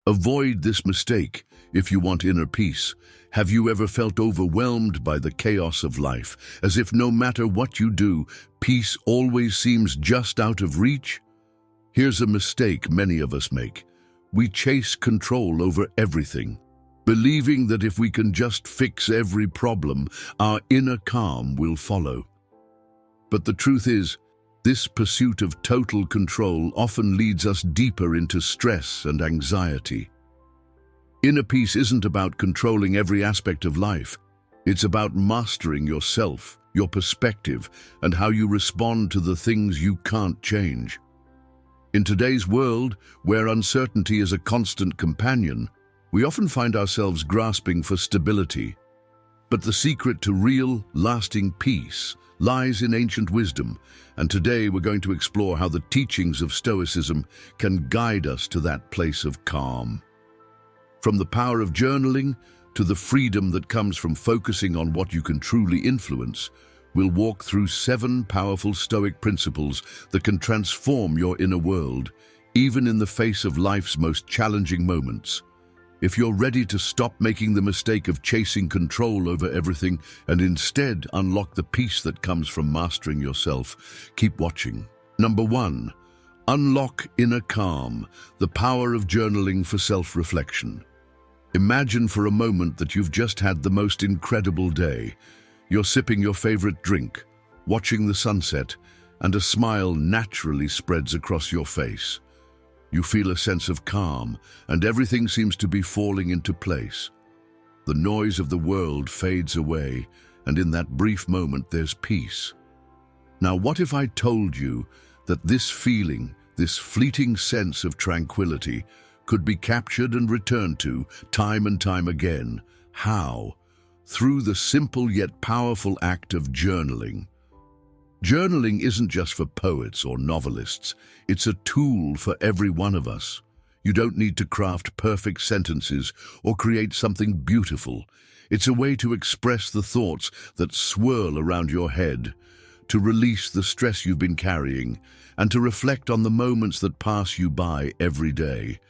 Avoid this mistake if you want inner peace. Have you ever felt overwhelmed by the chaos of life, as if no matter what you do, peace always seems just out of reach? Here's a mistake many of us make. We chase control over everything, believing that if we can just fix every problem, our inner calm will follow. But the truth is, this pursuit of total control often leads us deeper into stress and anxiety. Inner peace isn't about controlling every aspect of life. It's about mastering yourself, your perspective, and how you respond to the things you can't change. In today's world, where uncertainty is a constant companion, we often find ourselves grasping for stability. But the secret to real, lasting peace lies in ancient wisdom, and today we're going to explore how the teachings of Stoicism can guide us to that place of calm. From the power of journaling to the freedom that comes from focusing on what you can truly influence, we'll walk through 7 powerful Stoic principles that can transform your inner world, even in the face of life's most challenging moments. If you're ready to stop making the mistake of chasing control over everything and instead unlock the peace that comes from mastering yourself, keep watching. Number 1, unlock inner calm, the power of journaling for self-reflection. Imagine for a moment that you've just had the most incredible day. You're sipping your favorite drink, watching the sunset, and a smile naturally spreads across your face. You feel a sense of calm, and everything seems to be falling into place. The noise of the world fades away, and in that brief moment there's peace. Now, what if I told you that this feeling, this fleeting sense of tranquility, could be captured and returned to time and time again? How? Through the simple yet powerful act of journaling. Journaling isn't just for poets or novelists. It's a tool for every one of us. You don't need to craft perfect sentences or create something beautiful. It's a way to express the thoughts that swirl around your head, to release the stress you've been carrying, and to reflect on the moments that pass you by every day.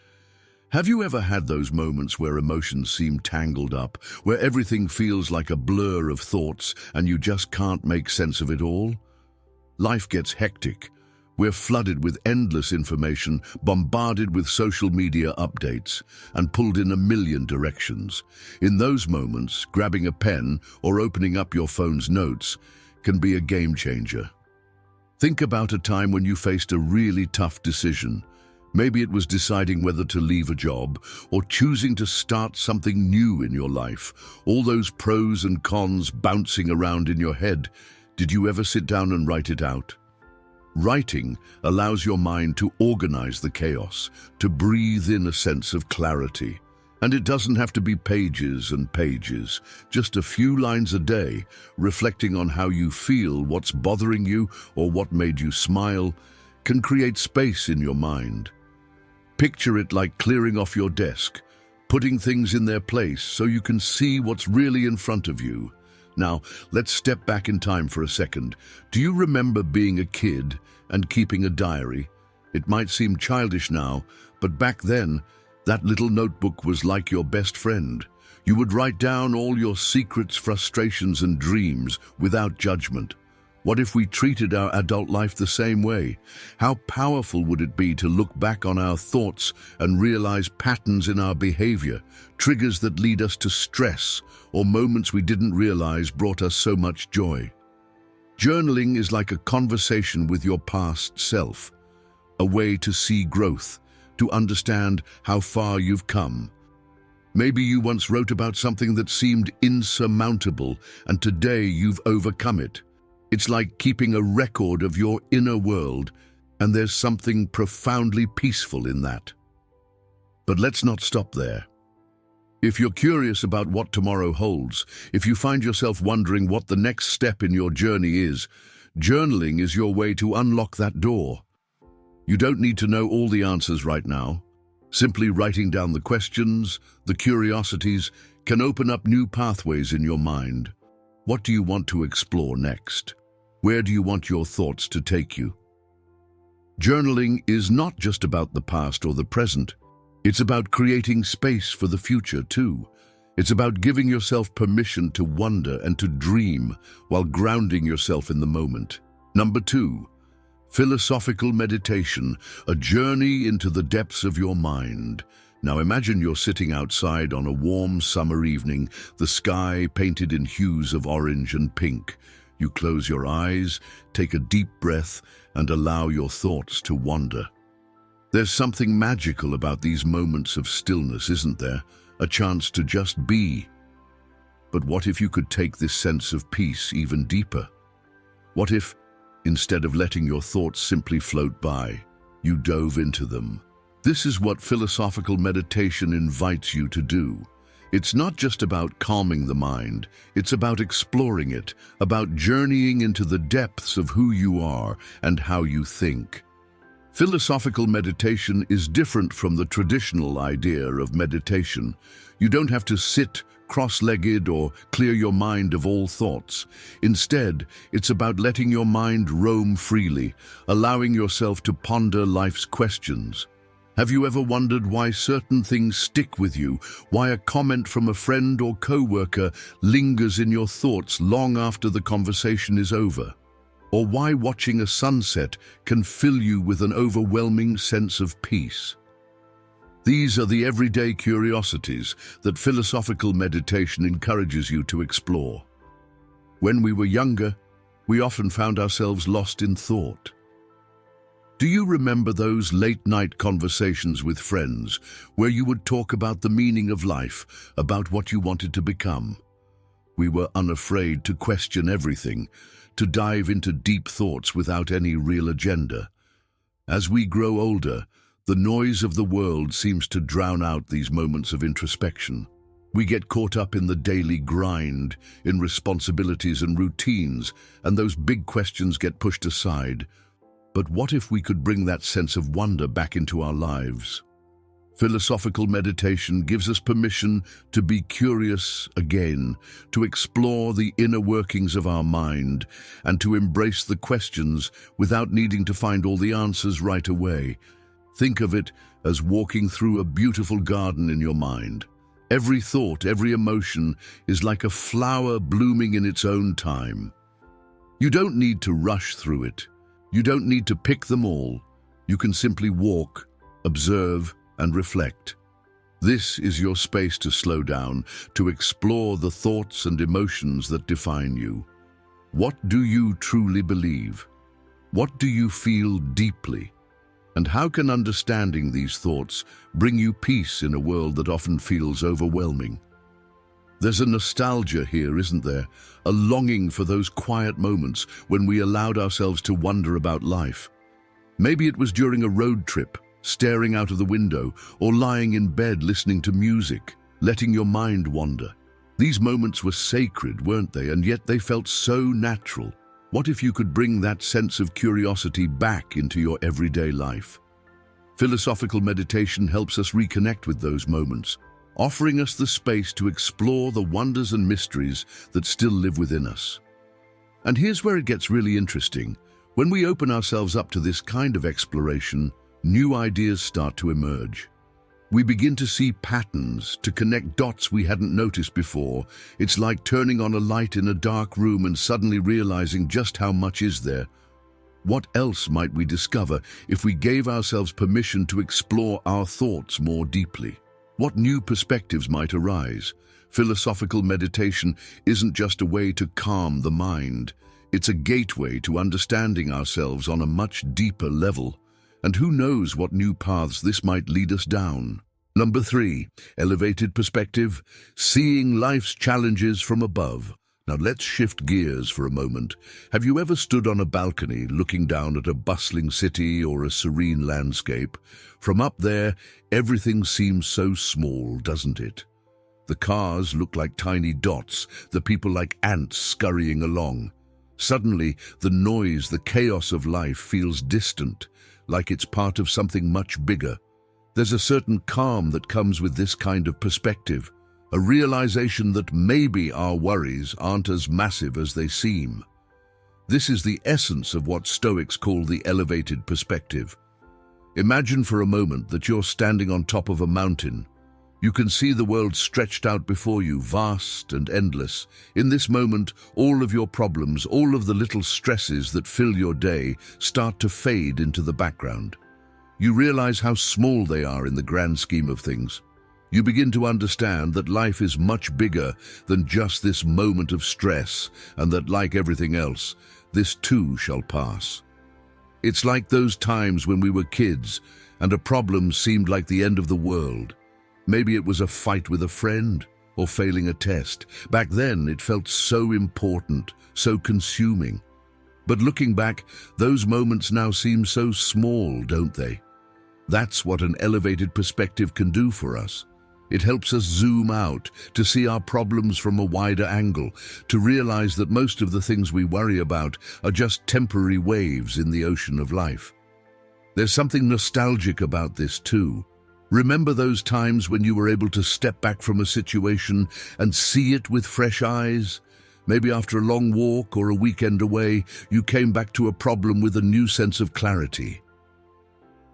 Have you ever had those moments where emotions seem tangled up, where everything feels like a blur of thoughts and you just can't make sense of it all? Life gets hectic. We're flooded with endless information, bombarded with social media updates, and pulled in a million directions. In those moments, grabbing a pen or opening up your phone's notes can be a game changer. Think about a time when you faced a really tough decision. Maybe it was deciding whether to leave a job or choosing to start something new in your life. All those pros and cons bouncing around in your head. Did you ever sit down and write it out? Writing allows your mind to organize the chaos, to breathe in a sense of clarity. And it doesn't have to be pages and pages. Just a few lines a day, reflecting on how you feel, what's bothering you, or what made you smile, can create space in your mind. Picture it like clearing off your desk, putting things in their place so you can see what's really in front of you. Now, let's step back in time for a second. Do you remember being a kid and keeping a diary? It might seem childish now, but back then, that little notebook was like your best friend. You would write down all your secrets, frustrations, and dreams without judgment. What if we treated our adult life the same way? How powerful would it be to look back on our thoughts and realize patterns in our behavior, triggers that lead us to stress, or moments we didn't realize brought us so much joy? Journaling is like a conversation with your past self, a way to see growth, to understand how far you've come. Maybe you once wrote about something that seemed insurmountable, and today you've overcome it. It's like keeping a record of your inner world, and there's something profoundly peaceful in that. But let's not stop there. If you're curious about what tomorrow holds, if you find yourself wondering what the next step in your journey is, journaling is your way to unlock that door. You don't need to know all the answers right now. Simply writing down the questions, the curiosities, can open up new pathways in your mind. What do you want to explore next? Where do you want your thoughts to take you? Journaling is not just about the past or the present. It's about creating space for the future too. It's about giving yourself permission to wonder and to dream while grounding yourself in the moment. Number 2, philosophical meditation, a journey into the depths of your mind. Now imagine you're sitting outside on a warm summer evening, the sky painted in hues of orange and pink. You close your eyes, take a deep breath, and allow your thoughts to wander. There's something magical about these moments of stillness, isn't there? A chance to just be. But what if you could take this sense of peace even deeper? What if, instead of letting your thoughts simply float by, you dove into them? This is what philosophical meditation invites you to do. It's not just about calming the mind, it's about exploring it, about journeying into the depths of who you are and how you think. Philosophical meditation is different from the traditional idea of meditation. You don't have to sit cross-legged or clear your mind of all thoughts. Instead, it's about letting your mind roam freely, allowing yourself to ponder life's questions. Have you ever wondered why certain things stick with you, why a comment from a friend or co-worker lingers in your thoughts long after the conversation is over? Or why watching a sunset can fill you with an overwhelming sense of peace? These are the everyday curiosities that philosophical meditation encourages you to explore. When we were younger, we often found ourselves lost in thought. Do you remember those late-night conversations with friends where you would talk about the meaning of life, about what you wanted to become? We were unafraid to question everything, to dive into deep thoughts without any real agenda. As we grow older, the noise of the world seems to drown out these moments of introspection. We get caught up in the daily grind, in responsibilities and routines, and those big questions get pushed aside. But what if we could bring that sense of wonder back into our lives? Philosophical meditation gives us permission to be curious again, to explore the inner workings of our mind, and to embrace the questions without needing to find all the answers right away. Think of it as walking through a beautiful garden in your mind. Every thought, every emotion is like a flower blooming in its own time. You don't need to rush through it. You don't need to pick them all. You can simply walk, observe, and reflect. This is your space to slow down, to explore the thoughts and emotions that define you. What do you truly believe? What do you feel deeply? And how can understanding these thoughts bring you peace in a world that often feels overwhelming? There's a nostalgia here, isn't there? A longing for those quiet moments when we allowed ourselves to wonder about life. Maybe it was during a road trip, staring out of the window, or lying in bed listening to music, letting your mind wander. These moments were sacred, weren't they? And yet they felt so natural. What if you could bring that sense of curiosity back into your everyday life? Philosophical meditation helps us reconnect with those moments, offering us the space to explore the wonders and mysteries that still live within us. And here's where it gets really interesting. When we open ourselves up to this kind of exploration, new ideas start to emerge. We begin to see patterns, to connect dots we hadn't noticed before. It's like turning on a light in a dark room and suddenly realizing just how much is there. What else might we discover if we gave ourselves permission to explore our thoughts more deeply? What new perspectives might arise? Philosophical meditation isn't just a way to calm the mind. It's a gateway to understanding ourselves on a much deeper level. And who knows what new paths this might lead us down. Number 3, elevated perspective, seeing life's challenges from above. Now let's shift gears for a moment. Have you ever stood on a balcony looking down at a bustling city or a serene landscape? From up there, everything seems so small, doesn't it? The cars look like tiny dots, the people like ants scurrying along. Suddenly, the noise, the chaos of life feels distant, like it's part of something much bigger. There's a certain calm that comes with this kind of perspective, a realization that maybe our worries aren't as massive as they seem. This is the essence of what Stoics call the elevated perspective. Imagine for a moment that you're standing on top of a mountain. You can see the world stretched out before you, vast and endless. In this moment, all of your problems, all of the little stresses that fill your day, start to fade into the background. You realize how small they are in the grand scheme of things. You begin to understand that life is much bigger than just this moment of stress, and that, like everything else, this too shall pass. It's like those times when we were kids and a problem seemed like the end of the world. Maybe it was a fight with a friend or failing a test. Back then, it felt so important, so consuming. But looking back, those moments now seem so small, don't they? That's what an elevated perspective can do for us. It helps us zoom out, to see our problems from a wider angle, to realize that most of the things we worry about are just temporary waves in the ocean of life. There's something nostalgic about this too. Remember those times when you were able to step back from a situation and see it with fresh eyes? Maybe after a long walk or a weekend away, you came back to a problem with a new sense of clarity.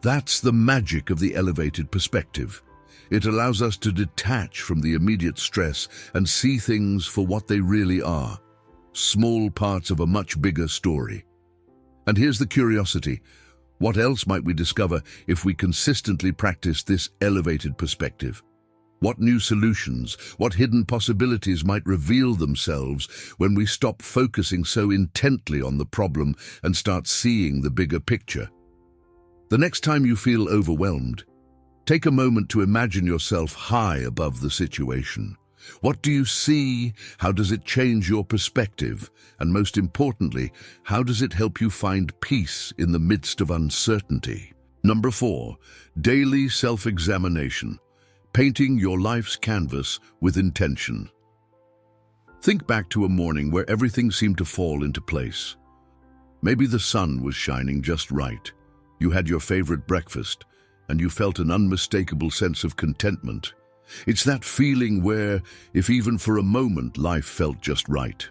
That's the magic of the elevated perspective. It allows us to detach from the immediate stress and see things for what they really are, small parts of a much bigger story. And here's the curiosity. What else might we discover if we consistently practice this elevated perspective? What new solutions, what hidden possibilities might reveal themselves when we stop focusing so intently on the problem and start seeing the bigger picture? The next time you feel overwhelmed, take a moment to imagine yourself high above the situation. What do you see? How does it change your perspective? And most importantly, how does it help you find peace in the midst of uncertainty? Number 4, daily self-examination. Painting your life's canvas with intention. Think back to a morning where everything seemed to fall into place. Maybe the sun was shining just right. You had your favorite breakfast, and you felt an unmistakable sense of contentment. It's that feeling where, if even for a moment, life felt just right.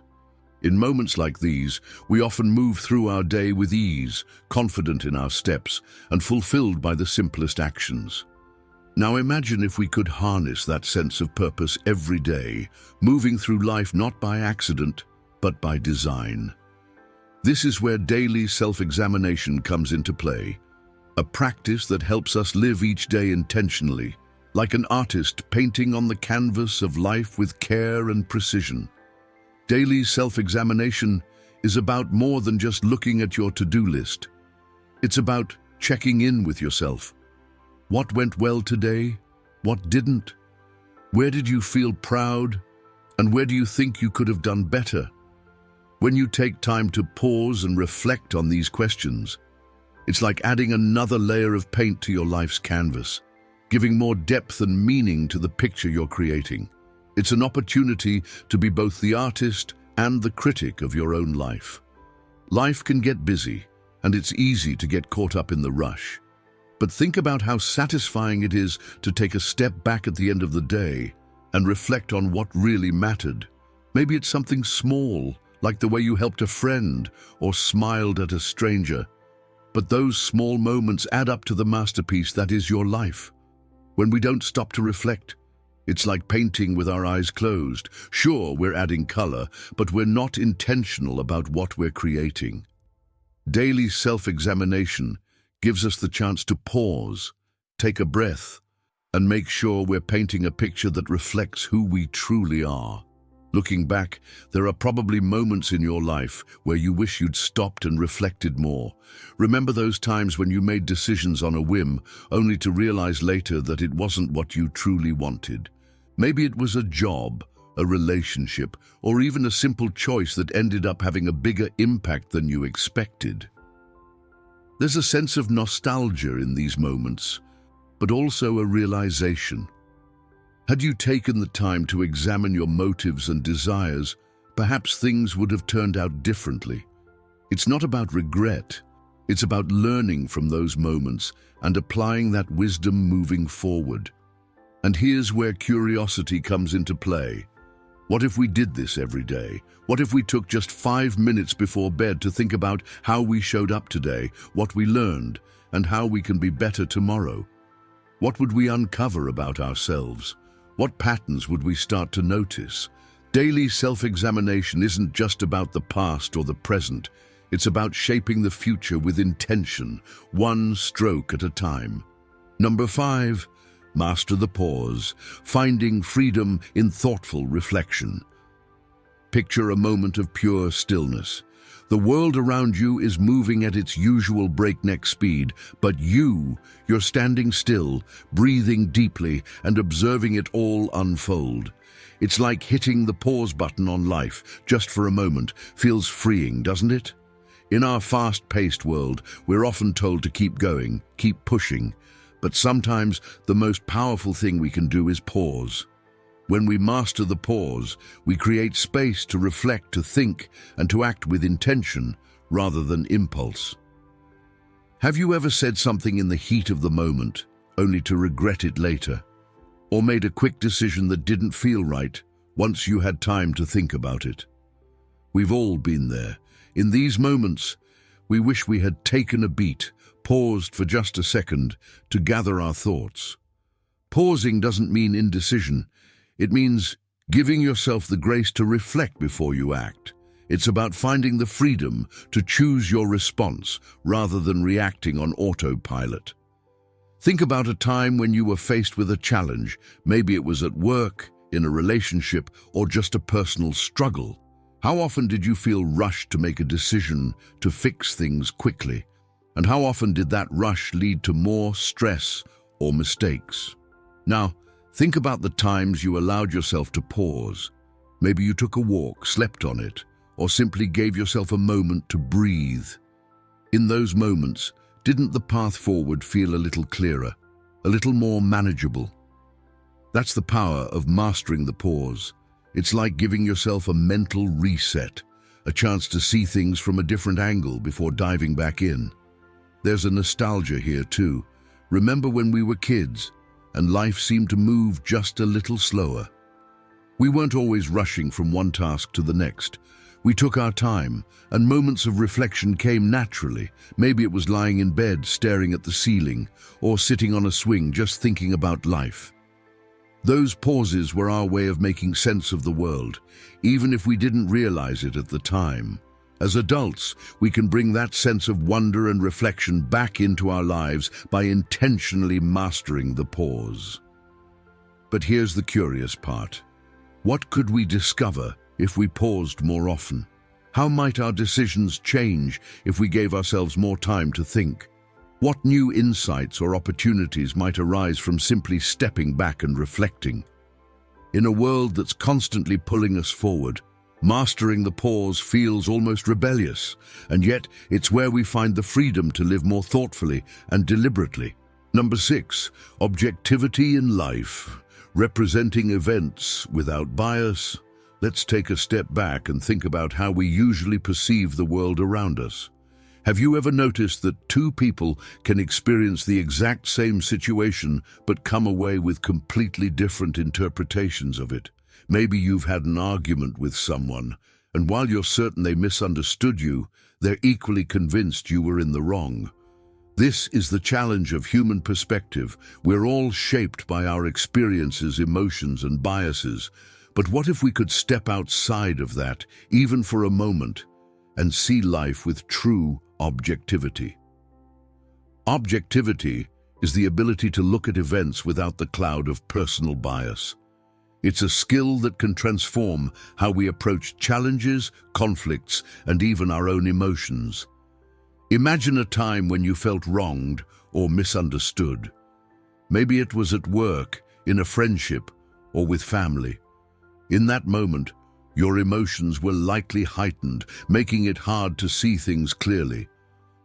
In moments like these, we often move through our day with ease, confident in our steps, and fulfilled by the simplest actions. Now imagine if we could harness that sense of purpose every day, moving through life not by accident, but by design. This is where daily self-examination comes into play, a practice that helps us live each day intentionally, like an artist painting on the canvas of life with care and precision. Daily self-examination is about more than just looking at your to-do list. It's about checking in with yourself. What went well today? What didn't? Where did you feel proud? And where do you think you could have done better? When you take time to pause and reflect on these questions, it's like adding another layer of paint to your life's canvas, giving more depth and meaning to the picture you're creating. It's an opportunity to be both the artist and the critic of your own life. Life can get busy, and it's easy to get caught up in the rush. But think about how satisfying it is to take a step back at the end of the day and reflect on what really mattered. Maybe it's something small, like the way you helped a friend or smiled at a stranger. But those small moments add up to the masterpiece that is your life. When we don't stop to reflect, it's like painting with our eyes closed. Sure, we're adding color, but we're not intentional about what we're creating. Daily self-examination gives us the chance to pause, take a breath, and make sure we're painting a picture that reflects who we truly are. Looking back, there are probably moments in your life where you wish you'd stopped and reflected more. Remember those times when you made decisions on a whim, only to realize later that it wasn't what you truly wanted. Maybe it was a job, a relationship, or even a simple choice that ended up having a bigger impact than you expected. There's a sense of nostalgia in these moments, but also a realization. Had you taken the time to examine your motives and desires, perhaps things would have turned out differently. It's not about regret, it's about learning from those moments and applying that wisdom moving forward. And here's where curiosity comes into play. What if we did this every day? What if we took just 5 minutes before bed to think about how we showed up today, what we learned, and how we can be better tomorrow? What would we uncover about ourselves? What patterns would we start to notice? Daily self-examination isn't just about the past or the present. It's about shaping the future with intention, one stroke at a time. Number 5, master the pause, finding freedom in thoughtful reflection. Picture a moment of pure stillness. The world around you is moving at its usual breakneck speed, but you're standing still, breathing deeply, and observing it all unfold. It's like hitting the pause button on life, just for a moment, feels freeing, doesn't it? In our fast-paced world, we're often told to keep going, keep pushing, but sometimes the most powerful thing we can do is pause. When we master the pause, we create space to reflect, to think, and to act with intention rather than impulse. Have you ever said something in the heat of the moment, only to regret it later? Or made a quick decision that didn't feel right once you had time to think about it? We've all been there. In these moments, we wish we had taken a beat, paused for just a second to gather our thoughts. Pausing doesn't mean indecision. It means giving yourself the grace to reflect before you act. It's about finding the freedom to choose your response rather than reacting on autopilot. Think about a time when you were faced with a challenge. Maybe it was at work, in a relationship, or just a personal struggle. How often did you feel rushed to make a decision, to fix things quickly? And how often did that rush lead to more stress or mistakes? Now, think about the times you allowed yourself to pause. Maybe you took a walk, slept on it, or simply gave yourself a moment to breathe. In those moments, didn't the path forward feel a little clearer, a little more manageable? That's the power of mastering the pause. It's like giving yourself a mental reset, a chance to see things from a different angle before diving back in. There's a nostalgia here too. Remember when we were kids and life seemed to move just a little slower? We weren't always rushing from one task to the next. We took our time, and moments of reflection came naturally. Maybe it was lying in bed, staring at the ceiling, or sitting on a swing just thinking about life. Those pauses were our way of making sense of the world, even if we didn't realize it at the time. As adults, we can bring that sense of wonder and reflection back into our lives by intentionally mastering the pause. But here's the curious part. What could we discover if we paused more often? How might our decisions change if we gave ourselves more time to think? What new insights or opportunities might arise from simply stepping back and reflecting? In a world that's constantly pulling us forward, mastering the pause feels almost rebellious, and yet it's where we find the freedom to live more thoughtfully and deliberately. Number 6, objectivity in life, representing events without bias. Let's take a step back and think about how we usually perceive the world around us. Have you ever noticed that two people can experience the exact same situation but come away with completely different interpretations of it? Maybe you've had an argument with someone, and while you're certain they misunderstood you, they're equally convinced you were in the wrong. This is the challenge of human perspective. We're all shaped by our experiences, emotions, and biases. But what if we could step outside of that, even for a moment, and see life with true objectivity? Objectivity is the ability to look at events without the cloud of personal bias. It's a skill that can transform how we approach challenges, conflicts, and even our own emotions. Imagine a time when you felt wronged or misunderstood. Maybe it was at work, in a friendship, or with family. In that moment, your emotions were likely heightened, making it hard to see things clearly.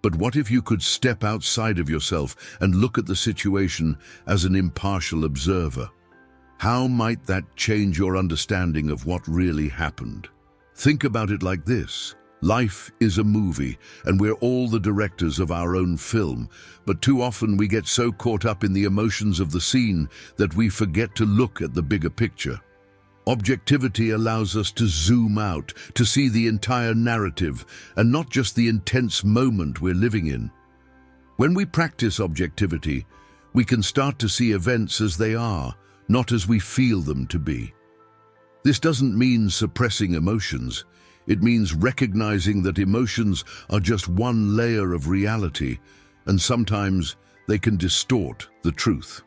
But what if you could step outside of yourself and look at the situation as an impartial observer? How might that change your understanding of what really happened? Think about it like this. Life is a movie, and we're all the directors of our own film, but too often we get so caught up in the emotions of the scene that we forget to look at the bigger picture. Objectivity allows us to zoom out, to see the entire narrative, and not just the intense moment we're living in. When we practice objectivity, we can start to see events as they are, not as we feel them to be. This doesn't mean suppressing emotions. It means recognizing that emotions are just one layer of reality, and sometimes they can distort the truth.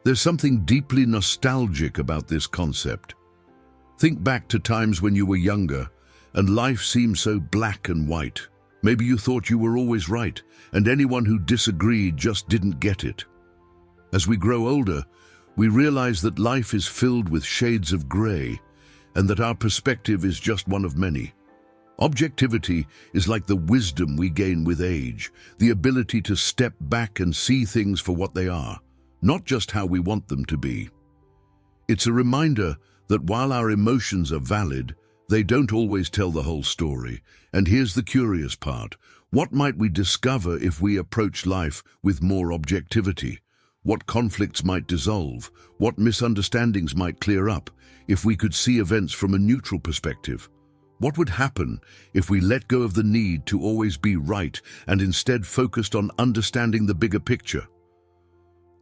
There's something deeply nostalgic about this concept. Think back to times when you were younger, and life seemed so black and white. Maybe you thought you were always right, and anyone who disagreed just didn't get it. As we grow older, we realize that life is filled with shades of gray, and that our perspective is just one of many. Objectivity is like the wisdom we gain with age, the ability to step back and see things for what they are, not just how we want them to be. It's a reminder that while our emotions are valid, they don't always tell the whole story. And here's the curious part. What might we discover if we approach life with more objectivity? What conflicts might dissolve? What misunderstandings might clear up if we could see events from a neutral perspective? What would happen if we let go of the need to always be right and instead focused on understanding the bigger picture?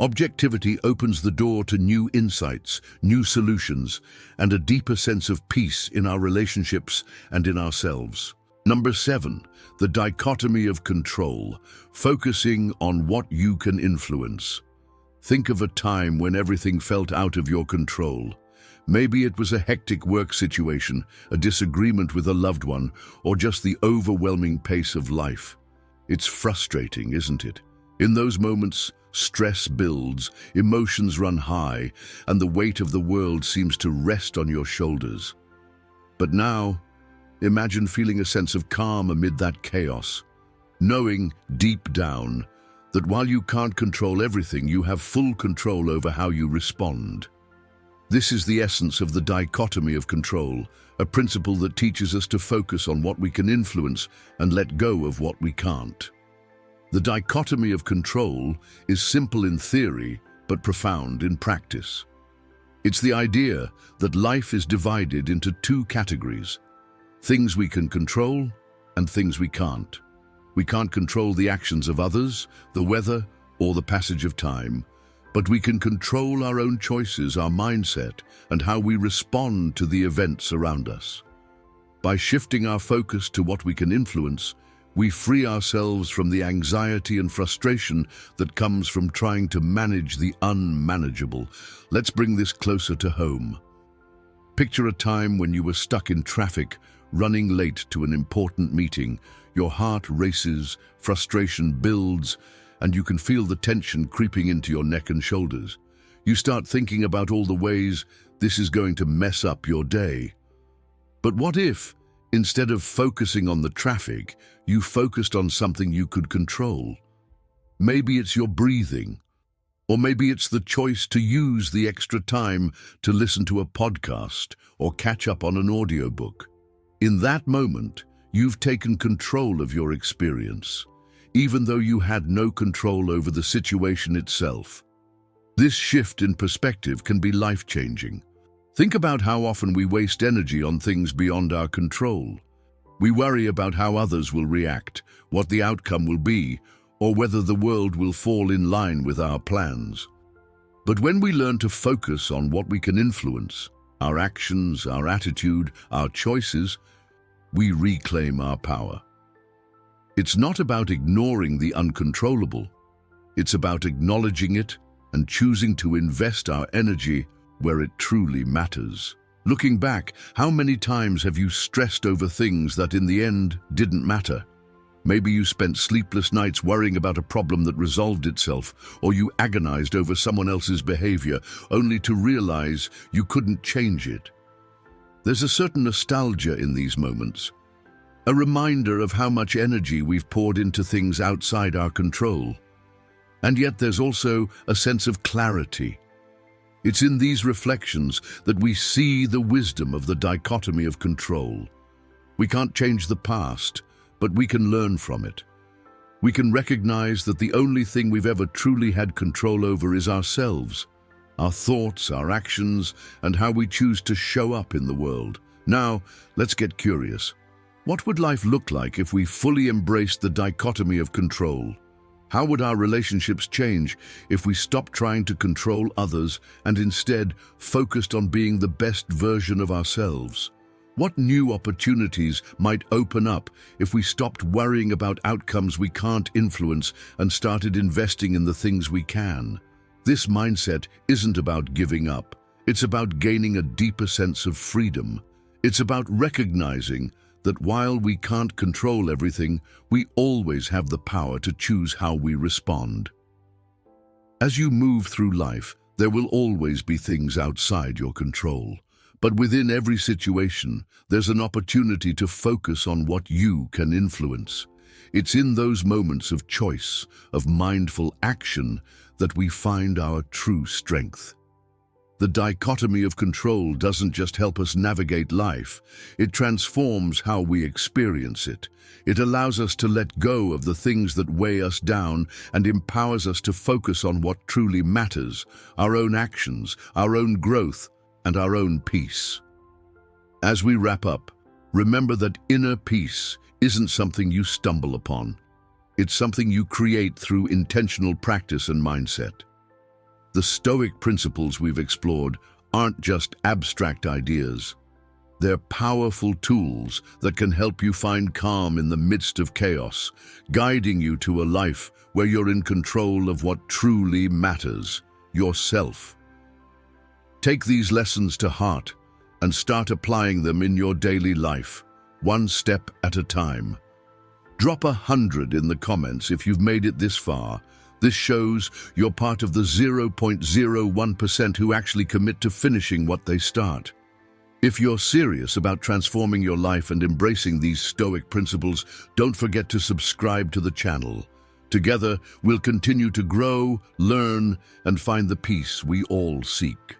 Objectivity opens the door to new insights, new solutions, and a deeper sense of peace in our relationships and in ourselves. Number 7, the dichotomy of control, focusing on what you can influence. Think of a time when everything felt out of your control. Maybe it was a hectic work situation, a disagreement with a loved one, or just the overwhelming pace of life. It's frustrating, isn't it? In those moments, stress builds, emotions run high, and the weight of the world seems to rest on your shoulders. But now, imagine feeling a sense of calm amid that chaos, knowing deep down that while you can't control everything, you have full control over how you respond. This is the essence of the dichotomy of control, a principle that teaches us to focus on what we can influence and let go of what we can't. The dichotomy of control is simple in theory, but profound in practice. It's the idea that life is divided into two categories: things we can control and things we can't. We can't control the actions of others, the weather, or the passage of time, but we can control our own choices, our mindset, and how we respond to the events around us. By shifting our focus to what we can influence, we free ourselves from the anxiety and frustration that comes from trying to manage the unmanageable. Let's bring this closer to home. Picture a time when you were stuck in traffic, running late to an important meeting. Your heart races, frustration builds, and you can feel the tension creeping into your neck and shoulders. You start thinking about all the ways this is going to mess up your day. But what if, instead of focusing on the traffic, you focused on something you could control? Maybe it's your breathing, or maybe it's the choice to use the extra time to listen to a podcast or catch up on an audiobook. In that moment, you've taken control of your experience, even though you had no control over the situation itself. This shift in perspective can be life-changing. Think about how often we waste energy on things beyond our control. We worry about how others will react, what the outcome will be, or whether the world will fall in line with our plans. But when we learn to focus on what we can influence, our actions, our attitude, our choices, we reclaim our power. It's not about ignoring the uncontrollable. It's about acknowledging it and choosing to invest our energy where it truly matters. Looking back, how many times have you stressed over things that in the end didn't matter? Maybe you spent sleepless nights worrying about a problem that resolved itself, or you agonized over someone else's behavior, only to realize you couldn't change it. There's a certain nostalgia in these moments, a reminder of how much energy we've poured into things outside our control. And yet there's also a sense of clarity. It's in these reflections that we see the wisdom of the dichotomy of control. We can't change the past, but we can learn from it. We can recognize that the only thing we've ever truly had control over is ourselves, our thoughts, our actions, and how we choose to show up in the world. Now, let's get curious. What would life look like if we fully embraced the dichotomy of control? How would our relationships change if we stopped trying to control others and instead focused on being the best version of ourselves? What new opportunities might open up if we stopped worrying about outcomes we can't influence and started investing in the things we can? This mindset isn't about giving up. It's about gaining a deeper sense of freedom. It's about recognizing that while we can't control everything, we always have the power to choose how we respond. As you move through life, there will always be things outside your control. But within every situation, there's an opportunity to focus on what you can influence. It's in those moments of choice, of mindful action, that we find our true strength. The dichotomy of control doesn't just help us navigate life, it transforms how we experience it. It allows us to let go of the things that weigh us down and empowers us to focus on what truly matters, our own actions, our own growth, and our own peace. As we wrap up, remember that inner peace isn't something you stumble upon. It's something you create through intentional practice and mindset. The Stoic principles we've explored aren't just abstract ideas. They're powerful tools that can help you find calm in the midst of chaos, guiding you to a life where you're in control of what truly matters, yourself. Take these lessons to heart and start applying them in your daily life, one step at a time. Drop 100 in the comments if you've made it this far. This shows you're part of the 0.01% who actually commit to finishing what they start. If you're serious about transforming your life and embracing these Stoic principles, don't forget to subscribe to the channel. Together, we'll continue to grow, learn, and find the peace we all seek.